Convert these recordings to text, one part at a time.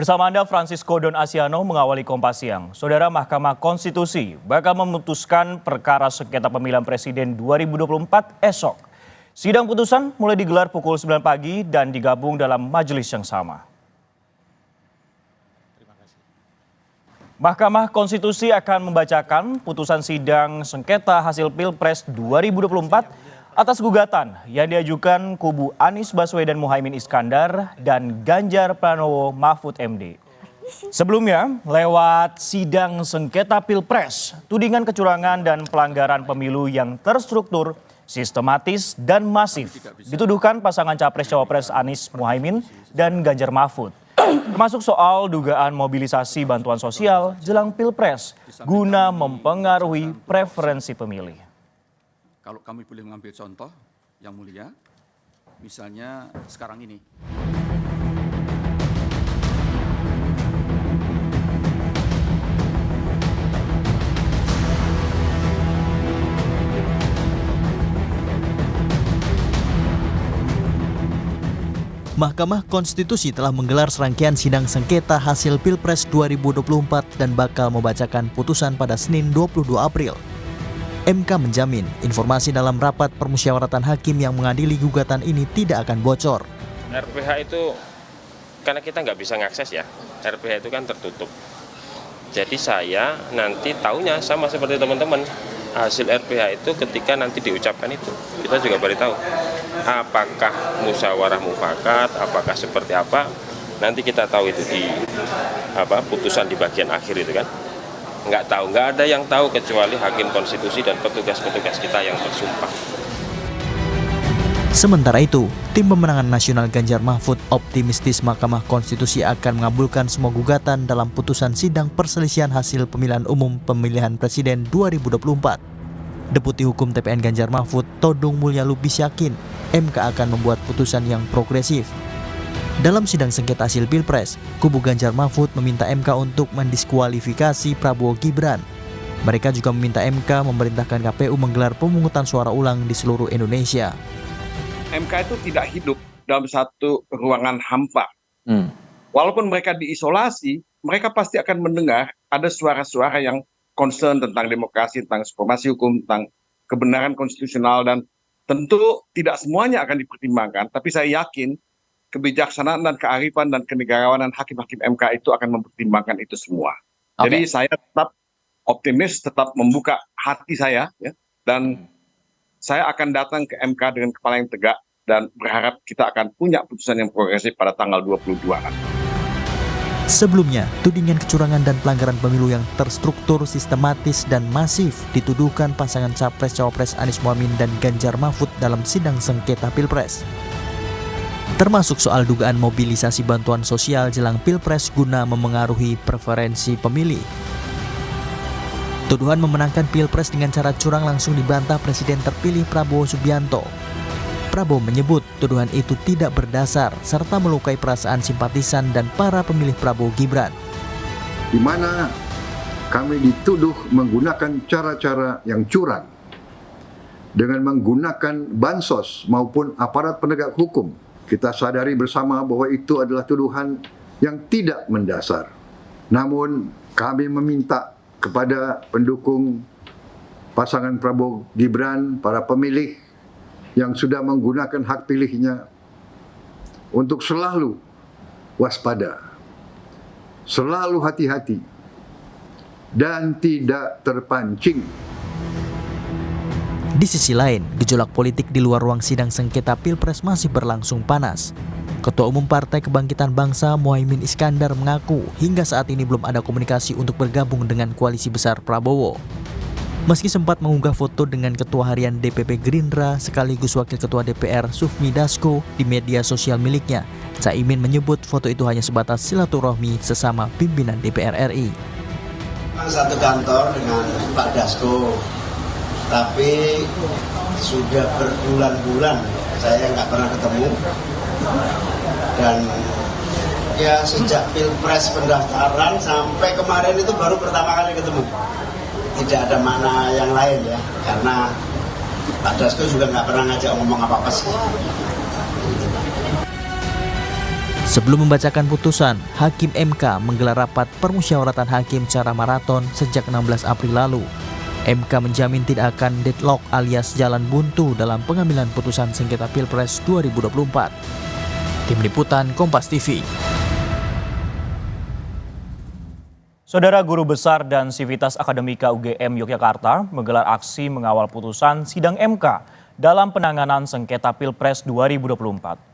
Bersama Anda, Francisco Don Asiano mengawali Kompas Siang. Saudara, Mahkamah Konstitusi bakal memutuskan perkara sengketa pemilihan presiden 2024 esok. Sidang putusan mulai digelar pukul 9 pagi dan digabung dalam majelis yang sama. Mahkamah Konstitusi akan membacakan putusan sidang sengketa hasil Pilpres 2024 atas gugatan yang diajukan kubu Anies Baswedan Muhaimin Iskandar dan Ganjar Pranowo Mahfud MD. Sebelumnya, lewat sidang sengketa Pilpres, tudingan kecurangan dan pelanggaran pemilu yang terstruktur, sistematis dan masif dituduhkan pasangan Capres-Cawapres Anies Muhaimin dan Ganjar Mahfud. Termasuk soal dugaan mobilisasi bantuan sosial jelang Pilpres guna mempengaruhi preferensi pemilih. Kalau kami boleh mengambil contoh yang mulia, misalnya sekarang ini. Mahkamah Konstitusi telah menggelar serangkaian sidang sengketa hasil Pilpres 2024 dan bakal membacakan putusan pada Senin 22 April. MK menjamin informasi dalam rapat permusyawaratan hakim yang mengadili gugatan ini tidak akan bocor. RPH itu, karena kita nggak bisa ngakses ya, RPH itu kan tertutup. Jadi saya nanti taunya sama seperti teman-teman, hasil RPH itu ketika nanti diucapkan itu, kita juga baru tahu. Apakah musyawarah mufakat, apakah seperti apa, nanti kita tahu itu di putusan di bagian akhir itu kan. Nggak tahu, nggak ada yang tahu kecuali hakim konstitusi dan petugas-petugas kita yang bersumpah. Sementara itu, tim pemenangan nasional Ganjar Mahfud optimistis Mahkamah Konstitusi akan mengabulkan semua gugatan dalam putusan sidang perselisihan hasil pemilihan umum pemilihan presiden 2024. Deputi Hukum TPN Ganjar Mahfud, Todung Mulya Lubis yakin MK akan membuat putusan yang progresif. Dalam sidang sengketa hasil Pilpres, kubu Ganjar Mahfud meminta MK untuk mendiskualifikasi Prabowo Gibran. Mereka juga meminta MK memerintahkan KPU menggelar pemungutan suara ulang di seluruh Indonesia. MK itu tidak hidup dalam satu ruangan hampa. Walaupun mereka diisolasi, mereka pasti akan mendengar ada suara-suara yang concern tentang demokrasi, tentang supremasi hukum, tentang kebenaran konstitusional, dan tentu tidak semuanya akan dipertimbangkan. Tapi saya yakin kebijaksanaan dan kearifan dan kenegarawanan hakim-hakim MK itu akan mempertimbangkan itu semua. Jadi saya tetap optimis, tetap membuka hati saya, ya, dan saya akan datang ke MK dengan kepala yang tegak dan berharap kita akan punya putusan yang progresif pada tanggal 22. Sebelumnya, tudingan kecurangan dan pelanggaran pemilu yang terstruktur, sistematis, dan masif dituduhkan pasangan Capres-Cawapres Anies Muhaimin dan Ganjar Mahfud dalam sidang sengketa Pilpres. Termasuk soal dugaan mobilisasi bantuan sosial jelang Pilpres guna memengaruhi preferensi pemilih. Tuduhan memenangkan Pilpres dengan cara curang langsung dibantah Presiden terpilih Prabowo Subianto. Prabowo menyebut tuduhan itu tidak berdasar serta melukai perasaan simpatisan dan para pemilih Prabowo Gibran. Di mana kami dituduh menggunakan cara-cara yang curang dengan menggunakan bansos maupun aparat penegak hukum. Kita sadari bersama bahwa itu adalah tuduhan yang tidak mendasar. Namun kami meminta kepada pendukung pasangan Prabowo Gibran, para pemilih yang sudah menggunakan hak pilihnya untuk selalu waspada, selalu hati-hati, dan tidak terpancing. Di sisi lain, gejolak politik di luar ruang sidang sengketa Pilpres masih berlangsung panas. Ketua Umum Partai Kebangkitan Bangsa Muhaimin Iskandar mengaku hingga saat ini belum ada komunikasi untuk bergabung dengan koalisi besar Prabowo. Meski sempat mengunggah foto dengan Ketua Harian DPP Gerindra sekaligus Wakil Ketua DPR Sufmi Dasko di media sosial miliknya, Caimin menyebut foto itu hanya sebatas silaturahmi sesama pimpinan DPR RI. Satu kantor dengan Pak Dasko, tapi sudah berbulan-bulan saya nggak pernah ketemu, dan ya sejak Pilpres pendaftaran sampai kemarin itu baru pertama kali ketemu. Tidak ada makna yang lain ya, karena Pak Dasko juga nggak pernah ngajak ngomong apa-apa sih. Sebelum membacakan putusan, Hakim MK menggelar rapat permusyawaratan hakim secara maraton sejak 16 April lalu. MK menjamin tidak akan deadlock alias jalan buntu dalam pengambilan putusan sengketa Pilpres 2024. Tim Liputan Kompas TV. Saudara Guru Besar dan Sivitas Akademika UGM Yogyakarta menggelar aksi mengawal putusan sidang MK dalam penanganan sengketa Pilpres 2024.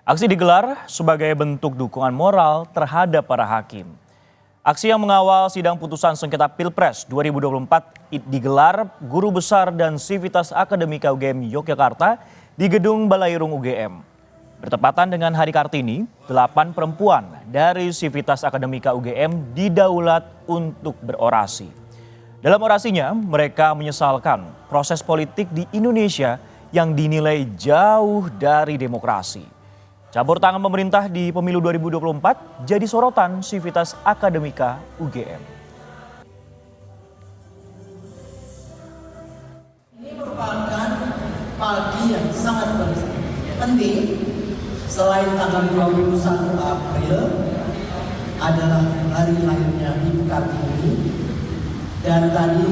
Aksi digelar sebagai bentuk dukungan moral terhadap para hakim. Aksi yang mengawal sidang putusan sengketa Pilpres 2024 digelar Guru Besar dan Sivitas Akademika UGM Yogyakarta di Gedung Balairung UGM. Bertepatan dengan Hari Kartini, 8 perempuan dari Sivitas Akademika UGM didaulat untuk berorasi. Dalam orasinya, mereka menyesalkan proses politik di Indonesia yang dinilai jauh dari demokrasi. Campur tangan pemerintah di pemilu 2024 jadi sorotan Sivitas Akademika UGM. Ini merupakan pagi yang sangat penting. Selain tanggal 21 April adalah hari lahirnya Ibu Kartini, dan tadi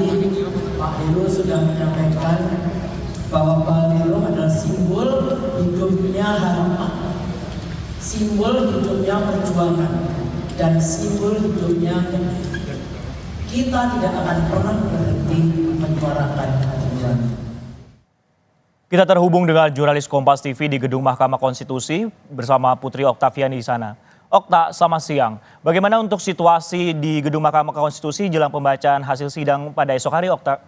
Pak Heru sudah menyampaikan bahwa Balairung adalah simbol hidupnya harapan, simbol hidupnya perjuangan, dan simbol hidupnya kita tidak akan pernah berhenti menyuarakan hati. Kita terhubung dengan jurnalis Kompas TV di Gedung Mahkamah Konstitusi bersama Putri Oktaviani di sana. Okta, selamat siang. Bagaimana untuk situasi di Gedung Mahkamah Konstitusi jelang pembacaan hasil sidang pada esok hari, Okta?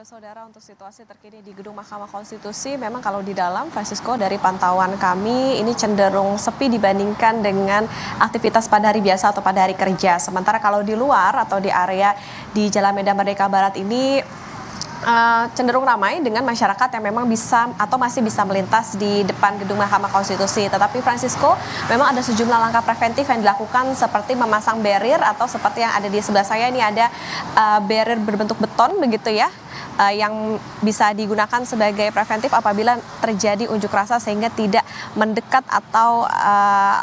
Saudara, untuk situasi terkini di Gedung Mahkamah Konstitusi, memang kalau di dalam, Francisco, dari pantauan kami ini cenderung sepi dibandingkan dengan aktivitas pada hari biasa atau pada hari kerja. Sementara kalau di luar atau di area di Jalan Medan Merdeka Barat ini cenderung ramai dengan masyarakat yang memang bisa atau masih bisa melintas di depan Gedung Mahkamah Konstitusi. Tetapi Francisco, memang ada sejumlah langkah preventif yang dilakukan seperti memasang barrier atau seperti yang ada di sebelah saya ini ada barrier berbentuk beton begitu ya, yang bisa digunakan sebagai preventif apabila terjadi unjuk rasa sehingga tidak mendekat atau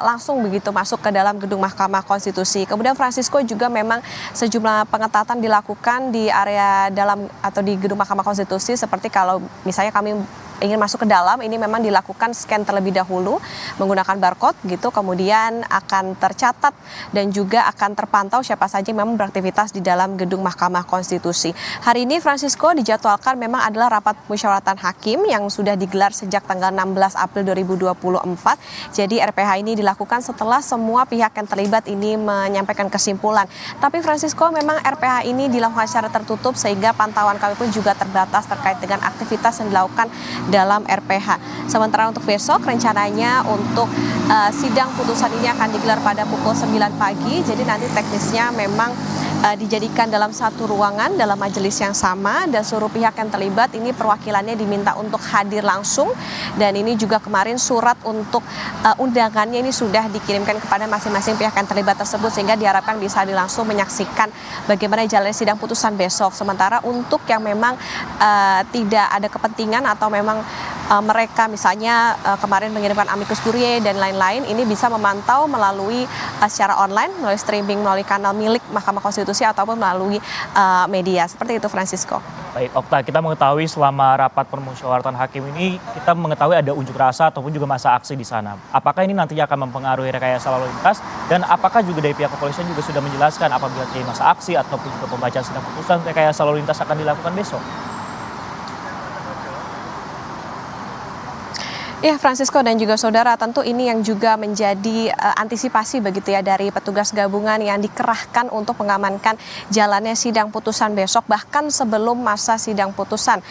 langsung begitu masuk ke dalam Gedung Mahkamah Konstitusi. Kemudian Francisco juga memang sejumlah pengetatan dilakukan di area dalam atau di Gedung Mahkamah Konstitusi, seperti kalau misalnya kami ingin masuk ke dalam, ini memang dilakukan scan terlebih dahulu menggunakan barcode gitu, kemudian akan tercatat dan juga akan terpantau siapa saja yang memang beraktivitas di dalam Gedung Mahkamah Konstitusi. Hari ini Francisco dijadwalkan memang adalah rapat musyawaratan hakim yang sudah digelar sejak tanggal 16 April 2024. Jadi RPH ini dilakukan setelah semua pihak yang terlibat ini menyampaikan kesimpulan. Tapi Francisco, memang RPH ini dilakukan secara tertutup sehingga pantauan kami pun juga terbatas terkait dengan aktivitas yang dilakukan dalam RPH. Sementara untuk besok rencananya untuk sidang putusan ini akan digelar pada pukul 9 pagi. Jadi nanti teknisnya memang dijadikan dalam satu ruangan dalam majelis yang sama, dan seluruh pihak yang terlibat ini perwakilannya diminta untuk hadir langsung, dan ini juga kemarin surat untuk undangannya ini sudah dikirimkan kepada masing-masing pihak yang terlibat tersebut sehingga diharapkan bisa langsung menyaksikan bagaimana jalannya sidang putusan besok. Sementara untuk yang memang tidak ada kepentingan atau memang mereka misalnya kemarin mengirimkan amicus curiae dan lain-lain, ini bisa memantau melalui secara online, melalui streaming, melalui kanal milik Mahkamah Konstitusi ataupun melalui media. Seperti itu, Francisco. Baik, Okta, kita mengetahui selama rapat permusyawaratan hakim ini, kita mengetahui ada unjuk rasa ataupun juga masa aksi di sana. Apakah ini nantinya akan mempengaruhi rekayasa lalu lintas, dan apakah juga dari pihak kepolisian juga sudah menjelaskan apabila terjadi masa aksi ataupun juga pembacaan sidang putusan rekayasa lalu lintas akan dilakukan besok? Ya, Francisco dan juga saudara, tentu ini yang juga menjadi antisipasi begitu ya dari petugas gabungan yang dikerahkan untuk mengamankan jalannya sidang putusan besok, bahkan sebelum masa sidang putusan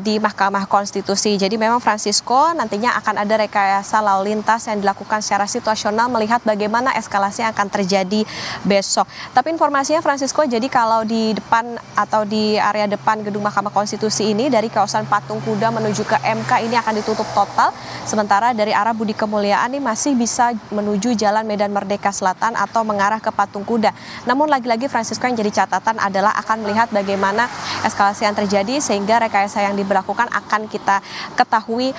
di Mahkamah Konstitusi. Jadi memang Francisco, nantinya akan ada rekayasa lalu lintas yang dilakukan secara situasional melihat bagaimana eskalasi yang akan terjadi besok. Tapi informasinya, Francisco, jadi kalau di depan atau di area depan Gedung Mahkamah Konstitusi ini dari kawasan Patung Kuda menuju ke MK ini akan ditutup total Sementara dari arah Budi Kemuliaan ini masih bisa menuju Jalan Medan Merdeka Selatan atau mengarah ke Patung Kuda. Namun lagi-lagi Francisco yang jadi catatan adalah akan melihat bagaimana eskalasi yang terjadi sehingga rekayasa yang diberlakukan akan kita ketahui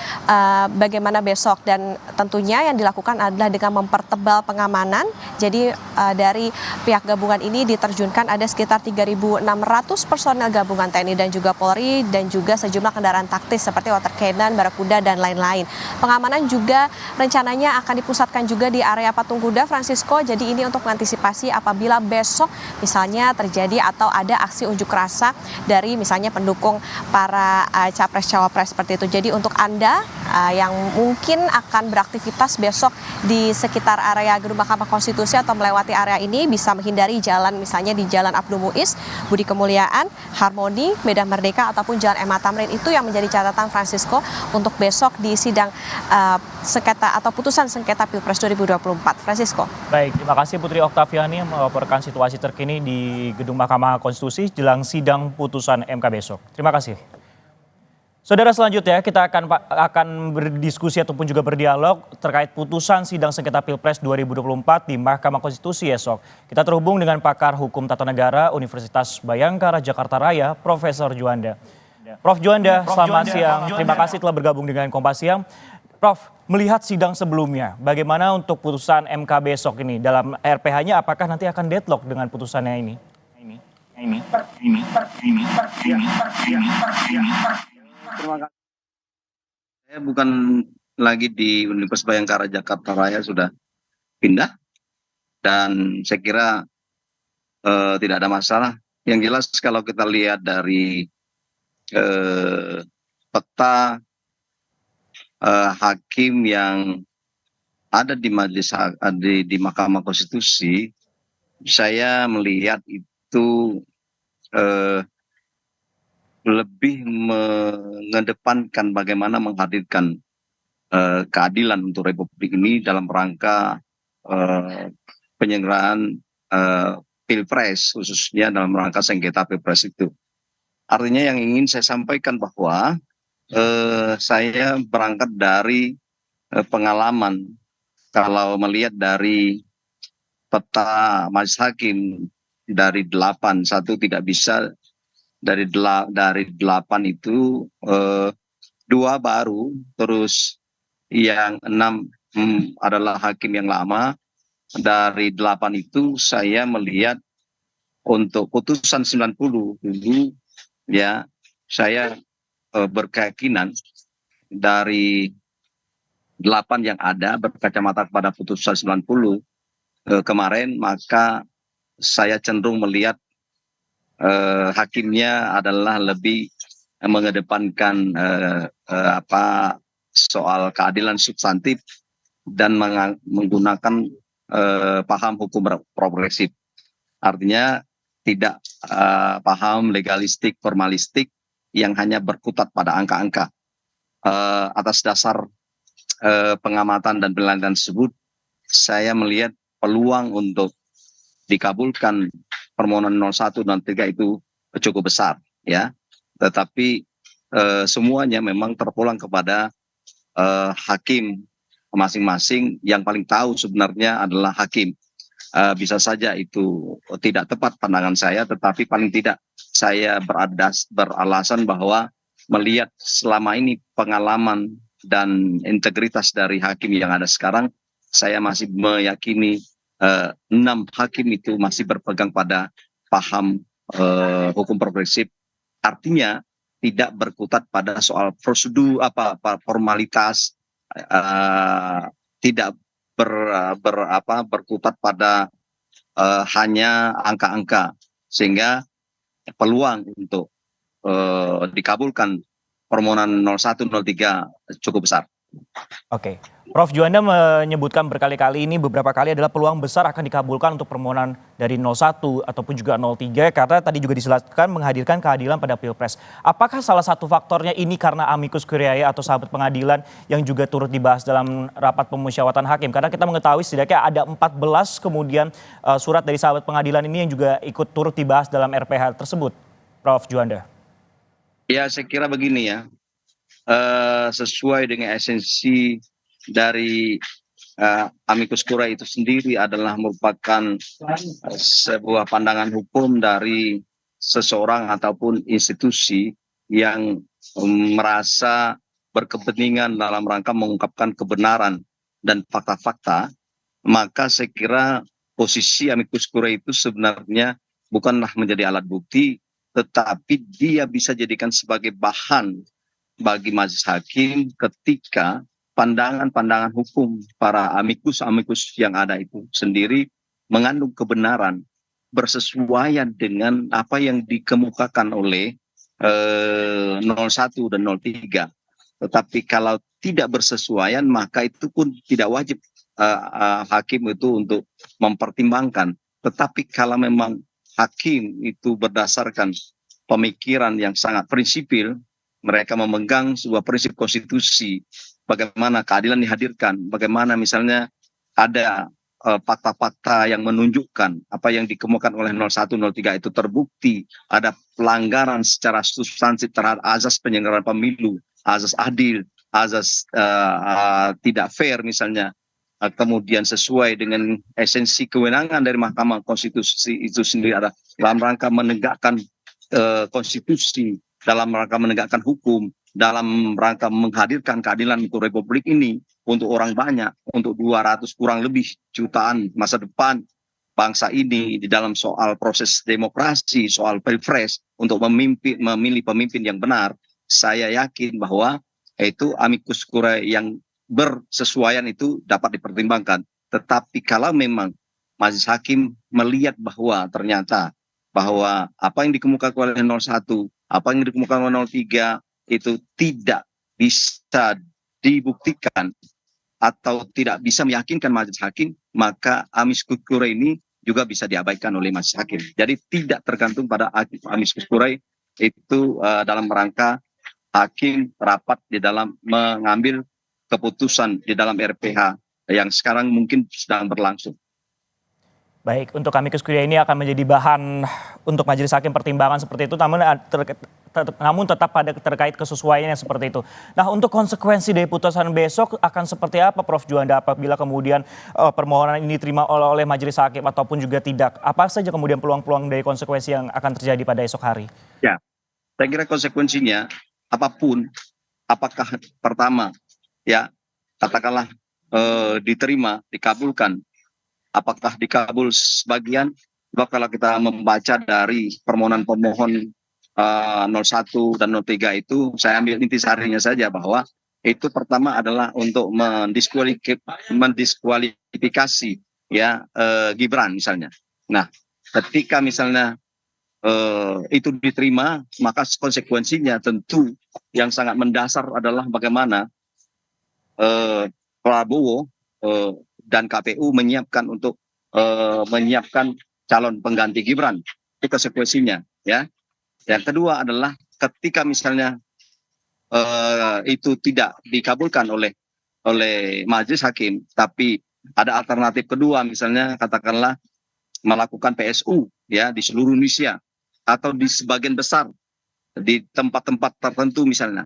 bagaimana besok, dan tentunya yang dilakukan adalah dengan mempertebal pengamanan. Jadi dari pihak gabungan ini diterjunkan ada sekitar 3.600 personel gabungan TNI dan juga Polri dan juga sejumlah kendaraan taktis seperti water cannon, barakuda dan lain-lain. Pengamanan juga rencananya akan dipusatkan juga di area Patung Kuda, Francisco. Jadi ini untuk mengantisipasi apabila besok misalnya terjadi atau ada aksi unjuk rasa dari misalnya pendukung para capres-cawapres seperti itu. Jadi untuk Anda yang mungkin akan beraktivitas besok di sekitar area Gedung Mahkamah Konstitusi atau melewati area ini bisa menghindari jalan misalnya di Jalan Abdul Muiz, Budi Kemuliaan, Harmoni, Medan Merdeka ataupun Jalan M. Tamrin. Itu yang menjadi catatan Francisco untuk besok di sidang sengketa atau putusan sengketa Pilpres 2024. Francisco. Baik, terima kasih Putri Oktaviani yang melaporkan situasi terkini di Gedung Mahkamah Konstitusi jelang sidang putusan MK besok. Terima kasih. Saudara, selanjutnya kita akan berdiskusi ataupun juga berdialog terkait putusan sidang sengketa Pilpres 2024 di Mahkamah Konstitusi esok. Kita terhubung dengan pakar hukum tata negara Universitas Bhayangkara Jakarta Raya, Profesor Juanda. Prof Juanda, selamat siang. Terima kasih telah bergabung dengan Kompas Siang. Prof, melihat sidang sebelumnya, bagaimana untuk putusan MK besok ini? Dalam RPH-nya apakah nanti akan deadlock dengan putusannya ini? Terima kasih. Saya bukan lagi di Universitas Bhayangkara Jakarta Raya, sudah pindah, dan saya kira tidak ada masalah. Yang jelas kalau kita lihat dari peta hakim yang ada di majelis di Mahkamah Konstitusi, saya melihat itu lebih mengedepankan bagaimana menghadirkan keadilan untuk Republik ini dalam rangka penyelenggaraan Pilpres, khususnya dalam rangka sengketa Pilpres itu. Artinya yang ingin saya sampaikan bahwa saya berangkat dari pengalaman. Kalau melihat dari peta majelis hakim dari 8, satu tidak bisa. Dari 8 itu 2 baru, terus yang 6 adalah hakim yang lama. Dari 8 itu saya melihat untuk putusan 90 dulu, ya, saya berkeyakinan dari 8 yang ada berkacamata pada putusan 90 kemarin, maka saya cenderung melihat hakimnya adalah lebih mengedepankan soal keadilan substantif dan menggunakan paham hukum progresif. Artinya tidak paham legalistik, formalistik yang hanya berkutat pada angka-angka. Atas dasar pengamatan dan penelitian tersebut, saya melihat peluang untuk dikabulkan permohonan 01 dan 03 itu cukup besar, ya. Tetapi semuanya memang terpulang kepada hakim masing-masing. Yang paling tahu sebenarnya adalah hakim. Bisa saja itu tidak tepat pandangan saya, tetapi paling tidak saya beralasan bahwa melihat selama ini pengalaman dan integritas dari hakim yang ada sekarang, saya masih meyakini 6 hakim itu masih berpegang pada paham hukum progresif. Artinya tidak berkutat pada soal prosedur formalitas, tidak berkutat pada hanya angka-angka, sehingga peluang untuk dikabulkan permohonan 01 03 cukup besar. Oke, Prof Juanda menyebutkan berkali-kali ini, beberapa kali adalah peluang besar akan dikabulkan untuk permohonan dari 01 ataupun juga 03 karena tadi juga dijelaskan menghadirkan keadilan pada Pilpres. Apakah salah satu faktornya ini karena amicus curiae atau sahabat pengadilan yang juga turut dibahas dalam rapat pemusyawaratan hakim? Karena kita mengetahui setidaknya ada 14 kemudian surat dari sahabat pengadilan ini yang juga ikut turut dibahas dalam RPH tersebut, Prof Juanda. Ya, saya kira begini ya. sesuai dengan esensi dari amicus curiae itu sendiri adalah merupakan sebuah pandangan hukum dari seseorang ataupun institusi yang merasa berkepentingan dalam rangka mengungkapkan kebenaran dan fakta-fakta, maka saya kira posisi amicus curiae itu sebenarnya bukanlah menjadi alat bukti, tetapi dia bisa jadikan sebagai bahan bagi majelis hakim ketika pandangan-pandangan hukum para amikus yang ada itu sendiri mengandung kebenaran, bersesuaian dengan apa yang dikemukakan oleh 01 dan 03. Tetapi kalau tidak bersesuaian, maka itu pun tidak wajib hakim itu untuk mempertimbangkan. Tetapi kalau memang hakim itu berdasarkan pemikiran yang sangat prinsipil, mereka memegang sebuah prinsip konstitusi, bagaimana keadilan dihadirkan, bagaimana misalnya ada fakta-fakta yang menunjukkan apa yang dikemukakan oleh 01, 03 itu terbukti, ada pelanggaran secara substansi terhadap azas penyelenggaraan pemilu, azas adil, azas tidak fair misalnya, kemudian sesuai dengan esensi kewenangan dari Mahkamah Konstitusi itu sendiri, ada dalam rangka menegakkan konstitusi, dalam rangka menegakkan hukum, dalam rangka menghadirkan keadilan untuk Republik ini, untuk orang banyak, untuk 200 kurang lebih jutaan masa depan bangsa ini di dalam soal proses demokrasi, soal pilpres, untuk memilih pemimpin yang benar. Saya yakin bahwa itu amicus curiae yang bersesuaian itu dapat dipertimbangkan. Tetapi kalau memang majelis hakim melihat bahwa ternyata bahwa apa yang dikemukakan oleh 01, apa yang dikemukakan oleh 03 itu tidak bisa dibuktikan atau tidak bisa meyakinkan majelis hakim, maka amicus curiae ini juga bisa diabaikan oleh majelis hakim. Jadi tidak tergantung pada amicus curiae itu dalam rangka hakim rapat di dalam mengambil keputusan di dalam RPH yang sekarang mungkin sedang berlangsung. Baik, untuk amicus curiae ini akan menjadi bahan untuk majelis hakim pertimbangan seperti itu, namun tetap pada terkait kesesuaiannya seperti itu. Nah, untuk konsekuensi dari putusan besok akan seperti apa, Prof Juanda, apabila kemudian permohonan ini diterima oleh majelis hakim ataupun juga tidak? Apa saja kemudian peluang-peluang dari konsekuensi yang akan terjadi pada esok hari? Ya, saya kira konsekuensinya apapun, apakah pertama, ya katakanlah diterima, dikabulkan, apakah dikabul sebagian? Sebab kalau kita membaca dari permohonan pemohon 01 dan 03 itu, saya ambil intisarinya saja bahwa itu pertama adalah untuk mendiskualifikasi ya Gibran misalnya. Nah, ketika misalnya itu diterima, maka konsekuensinya tentu yang sangat mendasar adalah bagaimana Prabowo dan KPU menyiapkan untuk menyiapkan calon pengganti Gibran. Itu konsekuensinya, ya. Yang kedua adalah ketika misalnya itu tidak dikabulkan oleh majelis hakim, tapi ada alternatif kedua, misalnya katakanlah melakukan PSU ya di seluruh Indonesia atau di sebagian besar di tempat-tempat tertentu misalnya.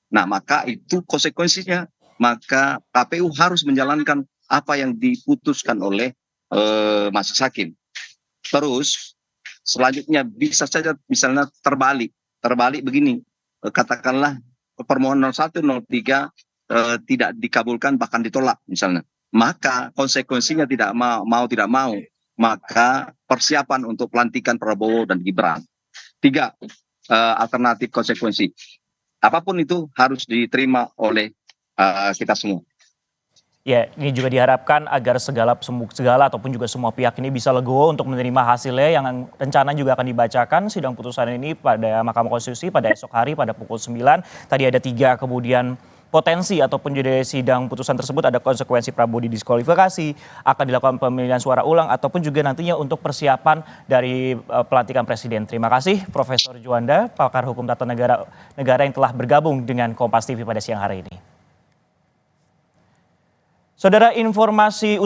Nah, maka itu konsekuensinya, maka KPU harus menjalankan apa yang diputuskan oleh majelis hakim. Terus selanjutnya bisa saja misalnya terbalik begini, katakanlah permohonan 01, 03 tidak dikabulkan bahkan ditolak misalnya, maka konsekuensinya tidak tidak mau, maka persiapan untuk pelantikan Prabowo dan Gibran. 3 alternatif konsekuensi, apapun itu harus diterima oleh kita semua. Ya, ini juga diharapkan agar segala ataupun juga semua pihak ini bisa legowo untuk menerima hasilnya yang rencana juga akan dibacakan sidang putusan ini pada Mahkamah Konstitusi pada esok hari pada pukul 9. Tadi ada 3 kemudian potensi ataupun jadi sidang putusan tersebut, ada konsekuensi Prabowo didiskualifikasi, akan dilakukan pemilihan suara ulang ataupun juga nantinya untuk persiapan dari pelantikan presiden. Terima kasih Profesor Juanda, pakar hukum tata negara yang telah bergabung dengan Kompas TV pada siang hari ini. Saudara, informasi